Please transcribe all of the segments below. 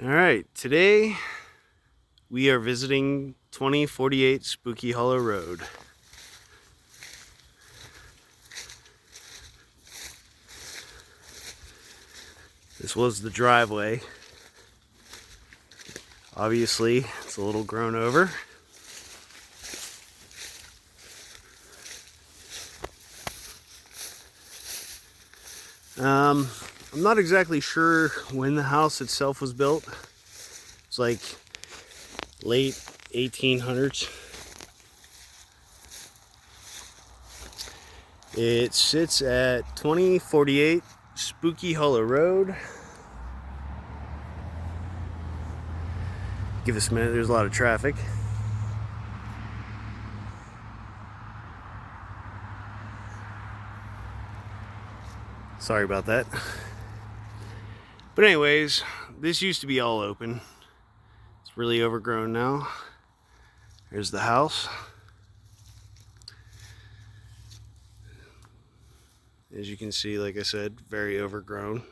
All right, today we are visiting 2048 Spooky Hollow Road. This was the driveway. Obviously, it's a little grown over. I'm not exactly sure when the house itself was built. It's like late 1800s. It sits at 2048 Spooky Hollow Road. Give us a minute, there's a lot of traffic. Sorry about that. But anyways, this used to be all open. It's really overgrown now. There's the house. As you can see, like I said, very overgrown.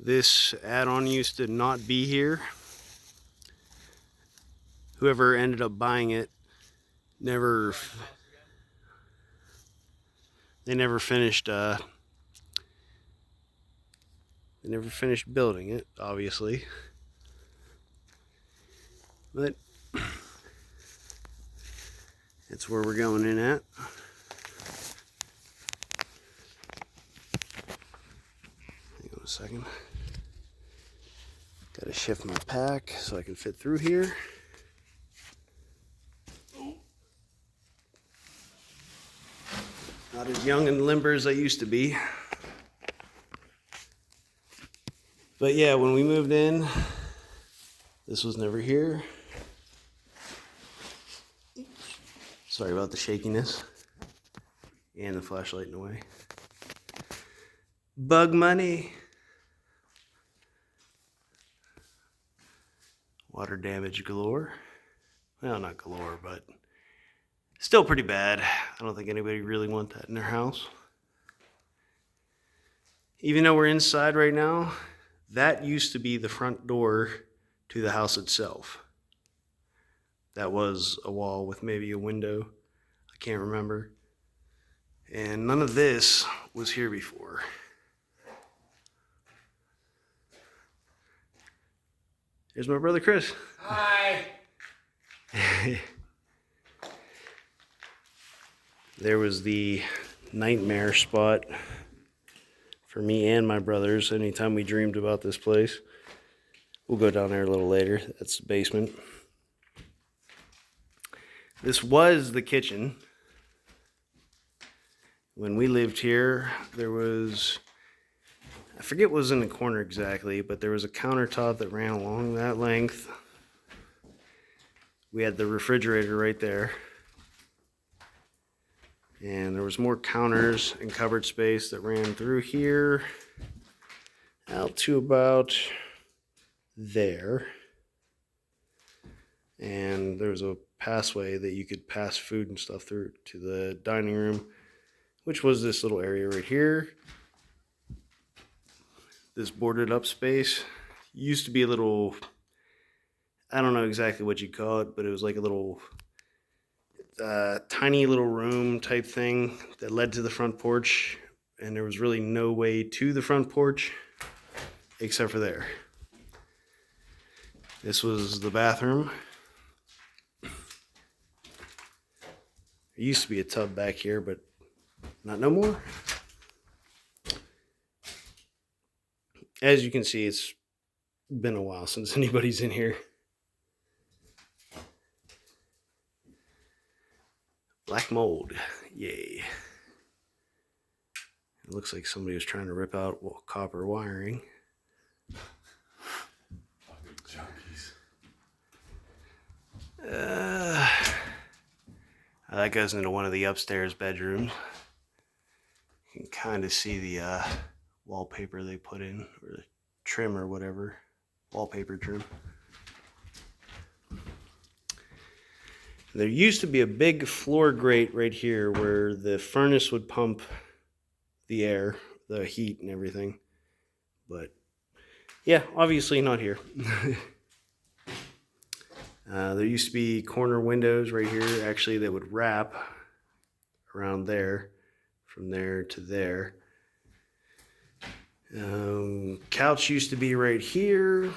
This add-on used to not be here. Whoever ended up buying it never finished building it, obviously. But that's where we're going in at. Hang on a second. Gotta shift my pack so I can fit through here. Not as young and limber as I used to be. But yeah, when we moved in, this was never here. Sorry about the shakiness and the flashlight in the way. Bug money. Water damage galore. Well, not galore, but still pretty bad. I don't think anybody really wants that in their house. Even though we're inside right now, that used to be the front door to the house itself. That was a wall with maybe a window. I can't remember. And none of this was here before. Here's my brother Chris. Hi. There was the nightmare spot for me and my brothers anytime we dreamed about this place. We'll go down there a little later. That's the basement. This was the kitchen. When we lived here, there was, I forget what was in the corner exactly, but there was a countertop that ran along that length. We had the refrigerator right there. And there was more counters and cupboard space that ran through here out to about there. And there was a passway that you could pass food and stuff through to the dining room, which was this little area right here. This boarded up space used to be a little, I don't know exactly what you'd call it, but it was like a little tiny little room type thing that led to the front porch, and there was really no way to the front porch except for there. This was the bathroom. There used to be a tub back here, but not no more. As you can see, it's been a while since anybody's in here. Black mold, yay. It looks like somebody was trying to rip out copper wiring. Fucking junkies. That goes into one of the upstairs bedrooms. You can kind of see the wallpaper they put in, or the trim or whatever. Wallpaper trim. There used to be a big floor grate right here where the furnace would pump the air, the heat and everything. But yeah, obviously not here. There used to be corner windows right here, actually, that would wrap around there, from there to there. Couch used to be right here.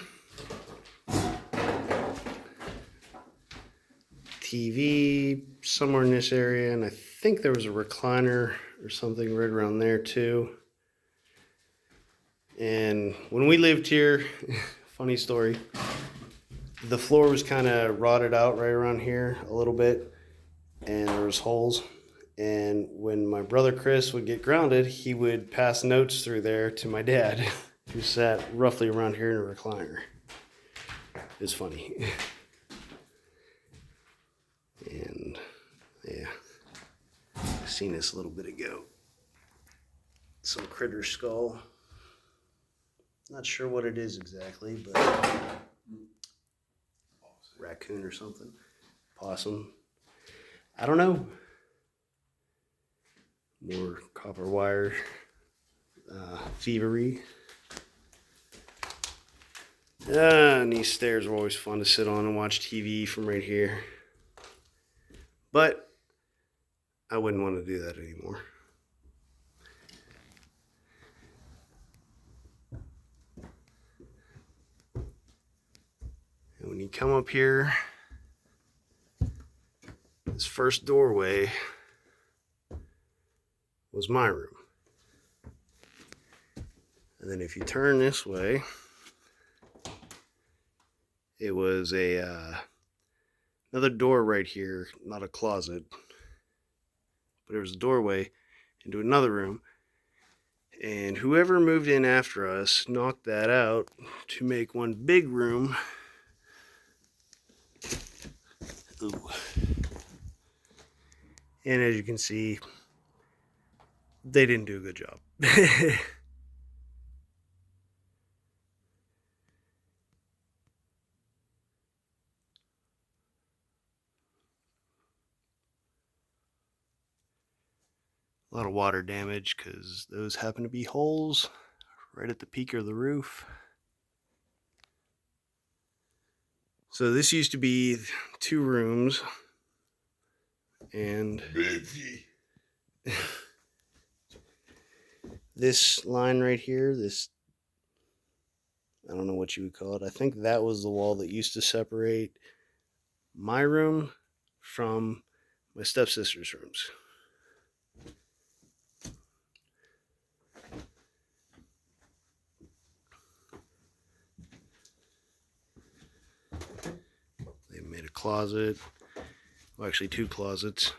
TV somewhere in this area, and I think there was a recliner or something right around there too. And when we lived here, funny story, the floor was kind of rotted out right around here a little bit, and there was holes. And when my brother Chris would get grounded, he would pass notes through there to my dad, who sat roughly around here in a recliner. It's funny. And yeah, seen this a little bit ago. Some critter skull. Not sure what it is exactly, but raccoon or something. Possum. I don't know. More copper wire. Thievery. And these stairs are always fun to sit on and watch TV from right here. But I wouldn't want to do that anymore. And when you come up here, this first doorway was my room. And then if you turn this way, it was another door right here, not a closet, but it was a doorway into another room. And whoever moved in after us knocked that out to make one big room. Ooh. And as you can see, they didn't do a good job. A lot of water damage because those happen to be holes right at the peak of the roof. So this used to be 2 rooms, and this line right here, this, I don't know what you would call it. I think that was the wall that used to separate my room from my stepsister's rooms. They made a closet, well, actually 2 closets.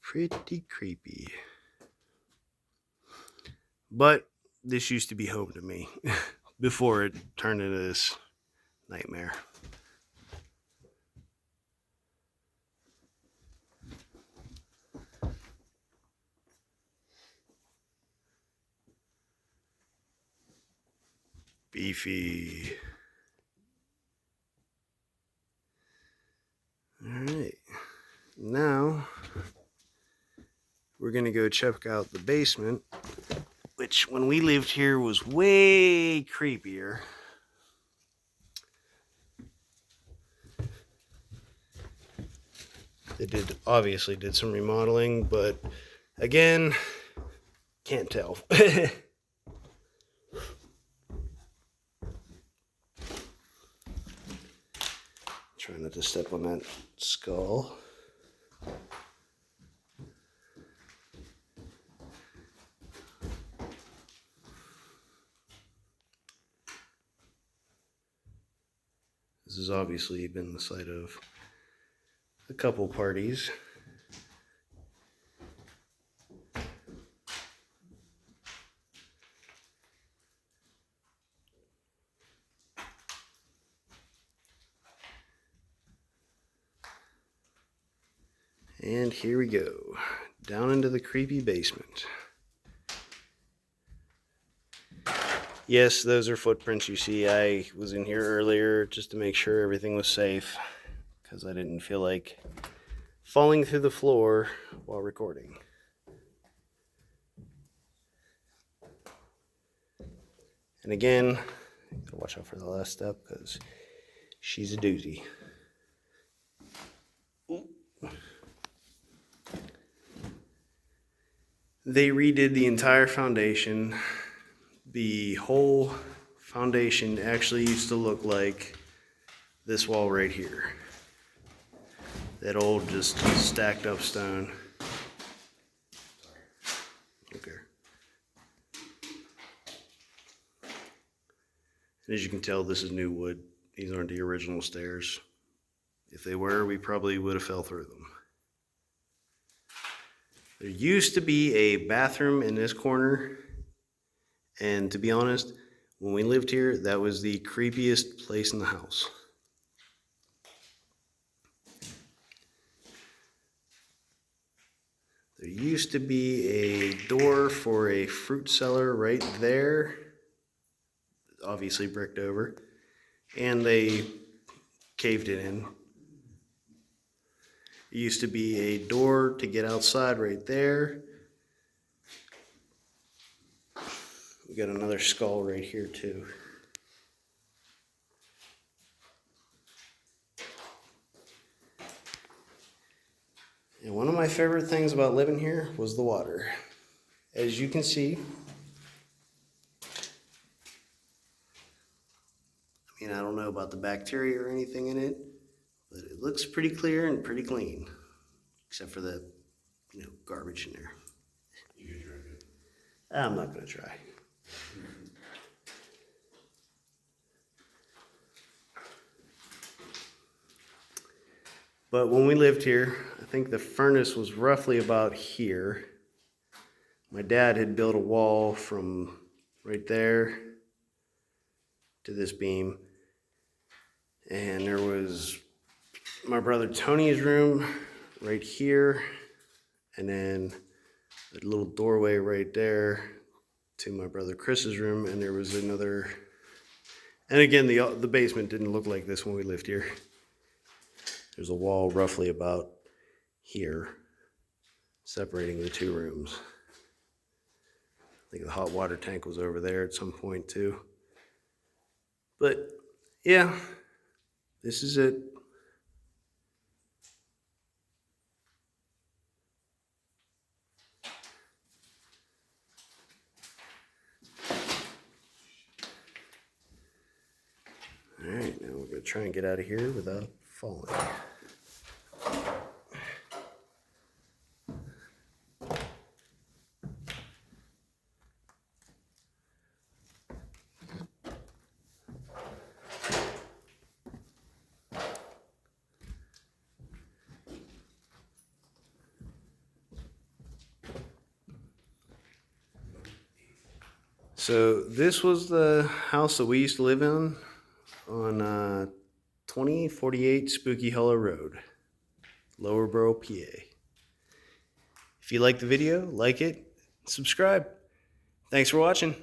Pretty creepy. But this used to be home to me before it turned into this nightmare. Beefy. Alright. Now we're gonna go check out the basement, which when we lived here was way creepier. They obviously did some remodeling, but again, can't tell. Try not to step on that skull. This has obviously been the site of a couple parties. And here we go. down into the creepy basement. Yes, those are footprints you see. I was in here earlier just to make sure everything was safe because I didn't feel like falling through the floor while recording. And again, gotta watch out for the last step because she's a doozy. They redid the entire foundation. The whole foundation actually used to look like this wall right here. That old just stacked up stone. Okay. And as you can tell, this is new wood. These aren't the original stairs. If they were, we probably would have fell through them. There used to be a bathroom in this corner, and to be honest, when we lived here, that was the creepiest place in the house. There used to be a door for a fruit cellar right there, obviously bricked over, and they caved it in. There used to be a door to get outside right there. We got another skull right here too. And one of my favorite things about living here was the water. As you can see, I mean, I don't know about the bacteria or anything in it, but it looks pretty clear and pretty clean, except for the, garbage in there. You can drink it. I'm not gonna try. But when we lived here, I think the furnace was roughly about here. My dad had built a wall from right there to this beam. And there was my brother Tony's room right here. And then a little doorway right there to my brother Chris's room. And there was another, and again, the basement didn't look like this when we lived here. There's a wall roughly about here, separating the two rooms. I think the hot water tank was over there at some point too. But yeah, this is it. All right, now we're gonna try and get out of here without falling. So this was the house that we used to live in on 2048 Spooky Hollow Road, Lower Borough, PA. If you like the video, like it, subscribe. Thanks for watching.